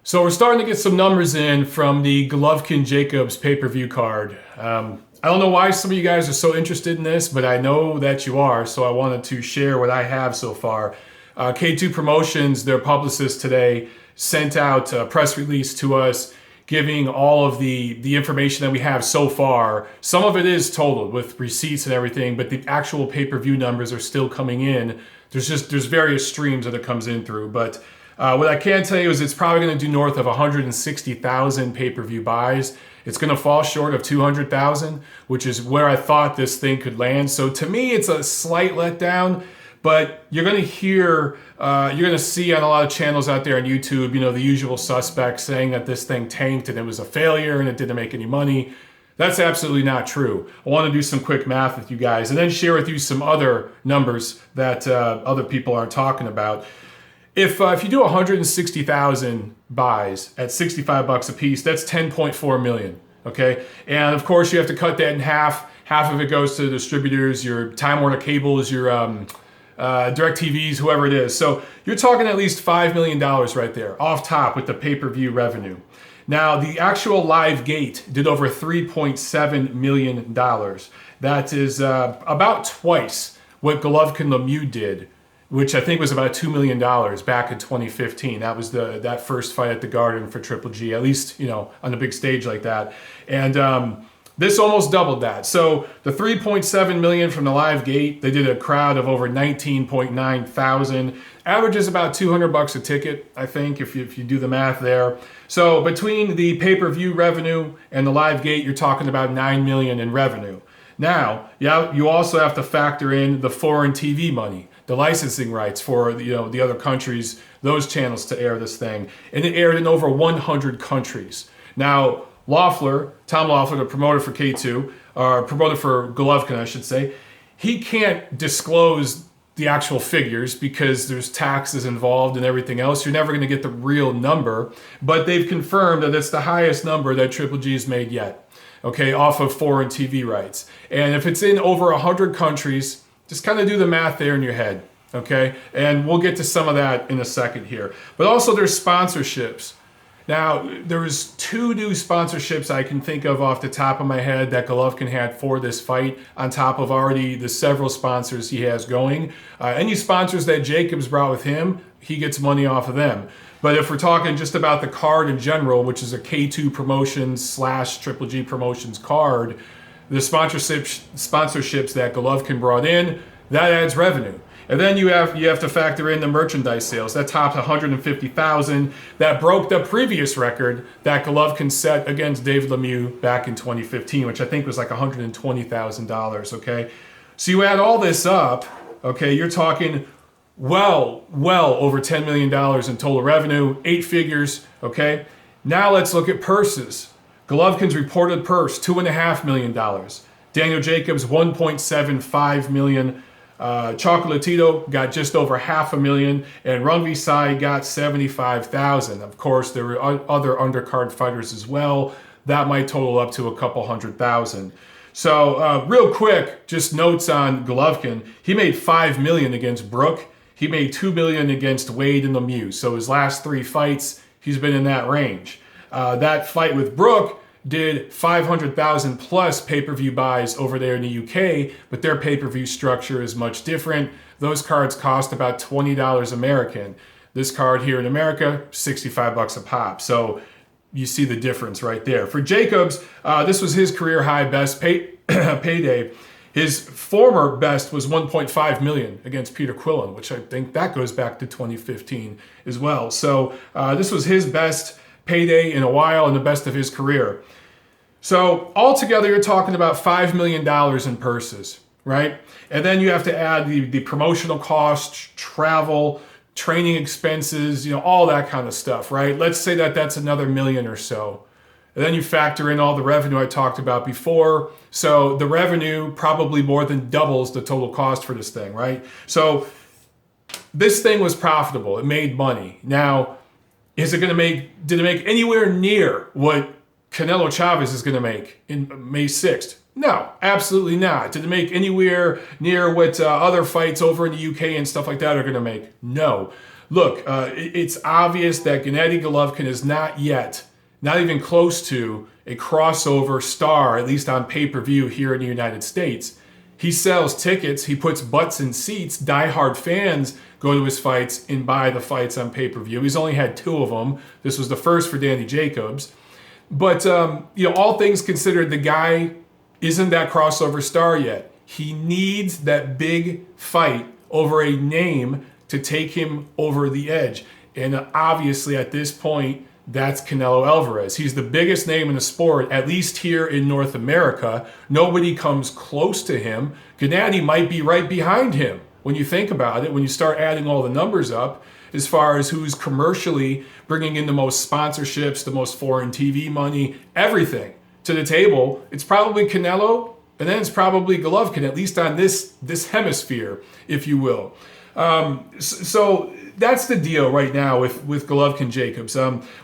So we're starting to get some numbers in from the Golovkin-Jacobs pay-per-view card. I don't know why some of you guys are so interested in this, but I know that you are, so I wanted to share what I have so far. K2 Promotions, their publicist today, sent out a press release to us giving all of the information that we have so far. Some of it is totaled with receipts and everything, but the actual pay-per-view numbers are still coming in. There's various streams that it comes in through, but what I can tell you is it's probably going to do north of 160,000 pay-per-view buys. It's going to fall short of 200,000, which is where I thought this thing could land. So to me, it's a slight letdown, but you're going to hear, you're going to see on a lot of channels out there on YouTube, the usual suspects saying that this thing tanked and it was a failure and it didn't make any money. That's absolutely not true. I want to do some quick math with you guys and then share with you some other numbers that other people aren't talking about. If you do 160,000 buys at $65 a piece, that's 10.4 million, okay? And of course you have to cut that in half. Half of it goes to the distributors, your Time Warner cables, your Direct TVs, whoever it is. So you're talking at least $5 million right there off top with the pay-per-view revenue. Now the actual live gate did over $3.7 million. That is about twice what Golovkin-Lemieux did, which I think was about $2 million back in 2015. That was that first fight at the Garden for Triple G, at least, on a big stage like that. And this almost doubled that. So the 3.7 million from the live gate, they did a crowd of over 19.9 thousand. Average is about $200 a ticket, I think, if you do the math there. So between the pay-per-view revenue and the live gate, you're talking about 9 million in revenue. Now, you also have to factor in the foreign TV money, the licensing rights for the other countries, those channels to air this thing, and it aired in over 100 countries. Now, Tom Loeffler, the promoter for K2, or promoter for Golovkin, I should say, he can't disclose the actual figures because there's taxes involved and everything else. You're never going to get the real number, but they've confirmed that it's the highest number that Triple G has made yet, okay, off of foreign TV rights. And if it's in over 100 countries, just kind of do the math there in your head, okay? And we'll get to some of that in a second here. But also there's sponsorships. Now, there's 2 new sponsorships I can think of off the top of my head that Golovkin had for this fight, on top of already the several sponsors he has going. Any sponsors that Jacobs brought with him, he gets money off of them. But if we're talking just about the card in general, which is a K2 Promotions / Triple G Promotions card, the sponsorships that Golovkin brought in, that adds revenue. And then you have to factor in the merchandise sales. That topped 150,000. That broke the previous record that Golovkin set against David Lemieux back in 2015, which I think was like $120,000, okay? So you add all this up, okay, you're talking well over $10 million in total revenue, 8 figures, okay? Now let's look at purses. Golovkin's reported purse, $2.5 million. Daniel Jacobs, $1.75 million. Chocolatito got just over $500,000, and Rungvi Sai got $75,000. Of course, there were other undercard fighters as well. That might total up to a couple $100,000. So real quick, just notes on Golovkin. He made $5 million against Brook. He made $2 million against Wade and Lemieux. So his last 3 fights, he's been in that range. That fight with Brook did 500,000 plus pay-per-view buys over there in the UK, but their pay-per-view structure is much different. Those cards cost about $20 American. This card here in America, $65 a pop. So you see the difference right there. For Jacobs, this was his career high best payday. His former best was 1.5 million against Peter Quillen, which I think that goes back to 2015 as well. So this was his best payday in a while and the best of his career. So altogether, you're talking about $5 million in purses, right? And then you have to add the promotional costs, travel, training expenses, all that kind of stuff, right? Let's say that's another million or so. And then you factor in all the revenue I talked about before. So the revenue probably more than doubles the total cost for this thing, right? So this thing was profitable. It made money. Now, did it make anywhere near what Canelo Chavez is going to make in May 6th? No, absolutely not. Did it make anywhere near what other fights over in the UK and stuff like that are going to make? No. look, it's obvious that Gennady Golovkin is not yet, not even close to a crossover star, at least on pay-per-view here in the United States. He sells tickets, he puts butts in seats, diehard fans go to his fights and buy the fights on pay-per-view. He's only had 2 of them. This was the first for Danny Jacobs. But, all things considered, the guy isn't that crossover star yet. He needs that big fight over a name to take him over the edge. And obviously at this point, that's Canelo Alvarez. He's the biggest name in the sport, at least here in North America. Nobody comes close to him. Gennady might be right behind him when you think about it, when you start adding all the numbers up, as far as who's commercially bringing in the most sponsorships, the most foreign TV money, everything to the table. It's probably Canelo, and then it's probably Golovkin, at least on this hemisphere, if you will. So that's the deal right now with Golovkin-Jacobs.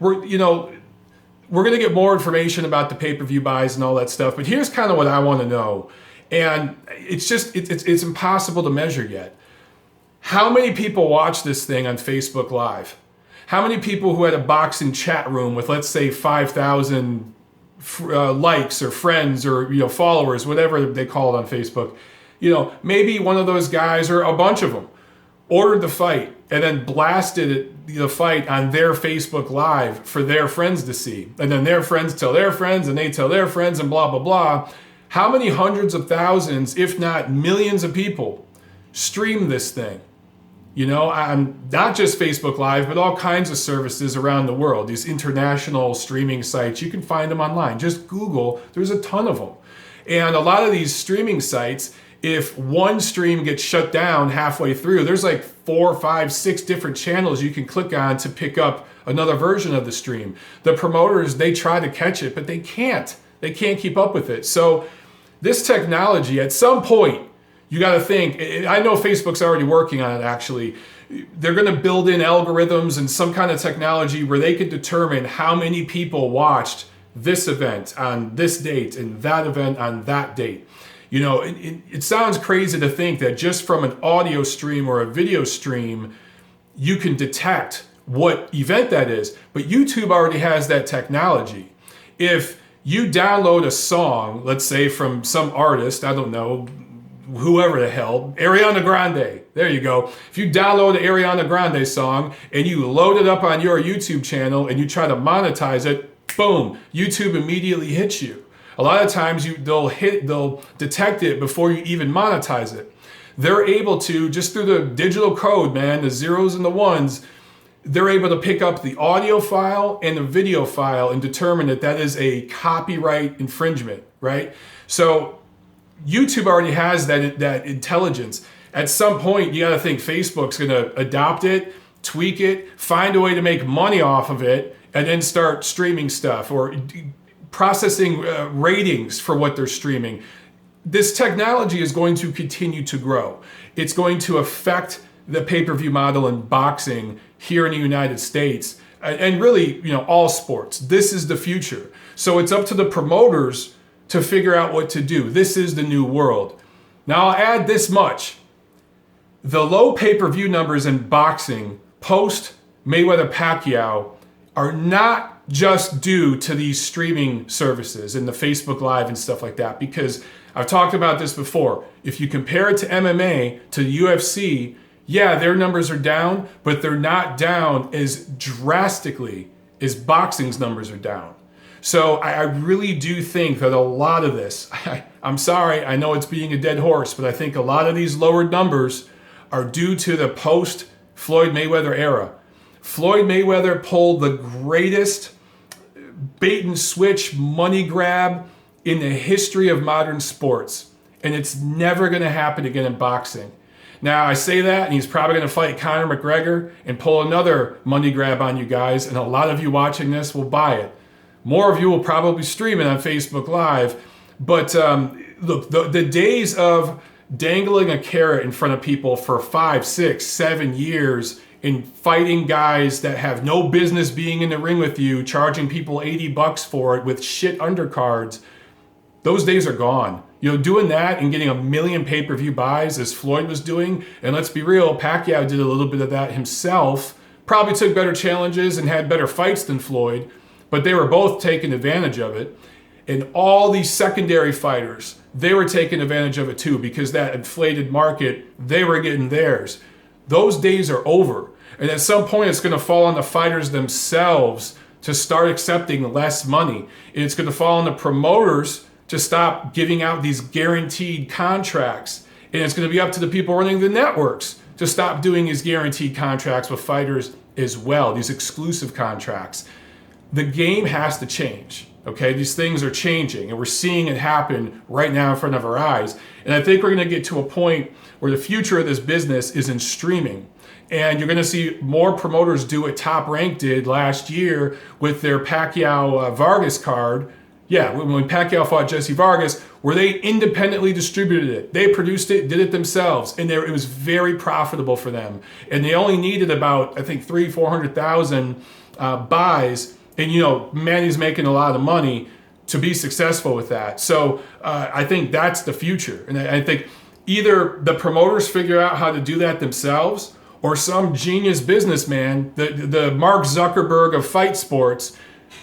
We're going to get more information about the pay-per-view buys and all that stuff, but here's kind of what I want to know. And it's impossible to measure yet. How many people watch this thing on Facebook Live? How many people who had a boxing chat room with, let's say, 5,000 likes or friends or followers, whatever they call it on Facebook? Maybe one of those guys or a bunch of them ordered the fight and then blasted the fight on their Facebook Live for their friends to see. And then their friends tell their friends and they tell their friends and blah, blah, blah. How many hundreds of thousands, if not millions of people stream this thing? On not just Facebook Live, but all kinds of services around the world. These international streaming sites, you can find them online. Just Google, there's a ton of them. And a lot of these streaming sites, if one stream gets shut down halfway through, there's like 4, 5, 6 different channels you can click on to pick up another version of the stream. The promoters, they try to catch it, but they can't. They can't keep up with it. So this technology, at some point, you got to think, I know Facebook's already working on it actually. They're going to build in algorithms and some kind of technology where they could determine how many people watched this event on this date and that event on that date. It sounds crazy to think that just from an audio stream or a video stream, you can detect what event that is. But YouTube already has that technology. If you download a song, let's say from some artist, I don't know, whoever the hell, Ariana Grande, there you go. If you download an Ariana Grande song and you load it up on your YouTube channel and you try to monetize it, boom, YouTube immediately hits you. A lot of times they'll detect it before you even monetize it. They're able to, just through the digital code, man, the zeros and the ones, they're able to pick up the audio file and the video file and determine that is a copyright infringement, right? So YouTube already has that intelligence. At some point, you got to think Facebook's going to adopt it, tweak it, find a way to make money off of it, and then start streaming stuff or processing ratings for what they're streaming. This technology is going to continue to grow. It's going to affect the pay-per-view model in boxing here in the United States and really, all sports. This is the future. So it's up to the promoters to figure out what to do. This is the new world. Now I'll add this much. The low pay-per-view numbers in boxing post Mayweather-Pacquiao are not just due to these streaming services and the Facebook Live and stuff like that, because I've talked about this before. If you compare it to MMA, to the UFC, yeah, their numbers are down, but they're not down as drastically as boxing's numbers are down. So I really do think that a lot of this, I'm sorry, I know it's being a dead horse, but I think a lot of these lowered numbers are due to the post-Floyd Mayweather era. Floyd Mayweather pulled the greatest bait and switch money grab in the history of modern sports. And it's never going to happen again in boxing. Now, I say that, and he's probably going to fight Conor McGregor and pull another money grab on you guys, and a lot of you watching this will buy it. More of you will probably stream it on Facebook Live. But look, the days of dangling a carrot in front of people for 5, 6, 7 years and fighting guys that have no business being in the ring with you, charging people $80 for it with shit undercards, those days are gone. doing that and getting 1 million pay-per-view buys as Floyd was doing, and let's be real, Pacquiao did a little bit of that himself, probably took better challenges and had better fights than Floyd, but they were both taking advantage of it. And all these secondary fighters, they were taking advantage of it too, because that inflated market, they were getting theirs. Those days are over. And at some point, it's going to fall on the fighters themselves to start accepting less money. And it's going to fall on the promoters to stop giving out these guaranteed contracts. And it's going to be up to the people running the networks to stop doing these guaranteed contracts with fighters as well, these exclusive contracts. The game has to change. Okay, these things are changing, and we're seeing it happen right now in front of our eyes. And I think we're going to get to a point where the future of this business is in streaming. And you're going to see more promoters do what Top Rank did last year with their Pacquiao Vargas card. Yeah, when Pacquiao fought Jesse Vargas, where they independently distributed it. They produced it, did it themselves, and it was very profitable for them. And they only needed about, I think, 300,000 buys. And, Manny's making a lot of money to be successful with that. So I think that's the future. And I think either the promoters figure out how to do that themselves, or some genius businessman, the Mark Zuckerberg of fight sports,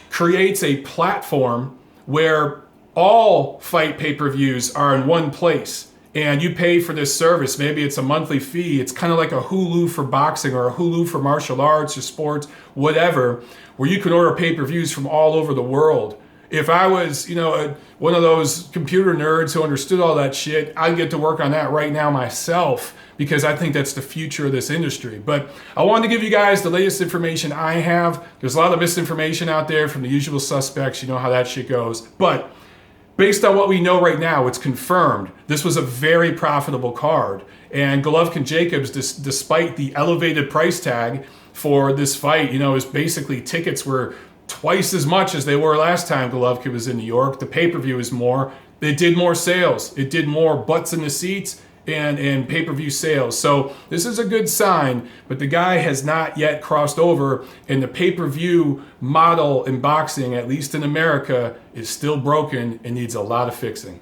creates a platform where all fight pay-per-views are in one place. And you pay for this service. Maybe it's a monthly fee. It's kind of like a Hulu for boxing or a Hulu for martial arts or sports, whatever, where you can order pay-per-views from all over the world. If I was, one of those computer nerds who understood all that shit, I'd get to work on that right now myself, because I think that's the future of this industry. But I wanted to give you guys the latest information I have. There's a lot of misinformation out there from the usual suspects. You know how that shit goes. But based on what we know right now, it's confirmed. This was a very profitable card. And Golovkin-Jacobs, despite the elevated price tag for this fight, is basically tickets were twice as much as they were last time Golovkin was in New York. The pay-per-view is more. It did more sales. It did more butts in the seats and pay-per-view sales. So this is a good sign, but the guy has not yet crossed over, and the pay-per-view model in boxing, at least in America, is still broken and needs a lot of fixing.